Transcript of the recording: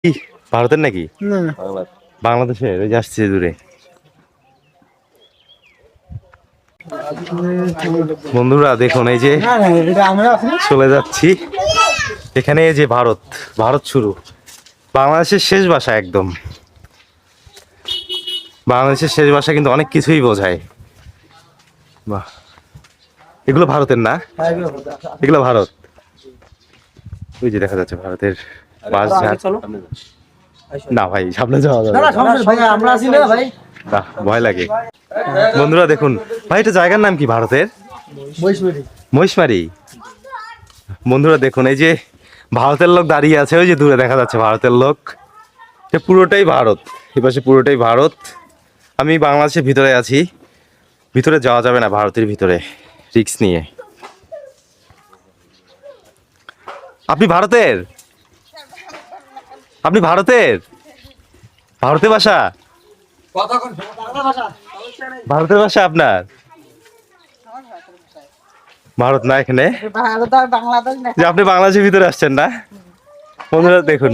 কি ভারতের নাকি? না বাংলাদেশের ওই যে আসছে দূরে। বন্ধুরা দেখুন এই যে না না এটা আমরা আছি চলে যাচ্ছি, এখানে এই যে ভারত, ভারত শুরু, বাংলাদেশের শেষ ভাষা একদম। বাংলাদেশের শেষ ভাষা কিন্তু অনেক কিছুই বোঝায়। বাহ, এগুলো ভারতের না? এগুলো ভারত। ওই যে দেখা যাচ্ছে ভারতের বাসঘাট। না ভাই সামনে যাওয়া যাবে না না। না সমস্যা ভাই আমরা আছি না ভাই বাহ, ভয় লাগে। বন্ধুরা দেখুন ভাই, এটা জায়গার নাম কি ভারতের? বৈশমিরি মহিষমারি। বন্ধুরা দেখুন এই যে ভারতের লোক দাঁড়িয়ে আছে, ওই যে দূরে দেখা যাচ্ছে ভারতের লোক। এটা পুরোটাই ভারত, এই পাশে পুরোটাই ভারত। আমি বাংলাদেশের ভিতরে আছি, ভিতরে যাওয়া যাবে না ভারতের ভিতরে, রিস্ক নিয়ে। আপনি ভারতের? আপনি ভারতের? ভারতের ভাষা? ভারতের ভাষা আপনার? ভারত না এখানে? ভারত আর বাংলাদেশ না। যে আপনি বাংলাদেশের ভিতরে আসছেন না? বন্ধুরা দেখুন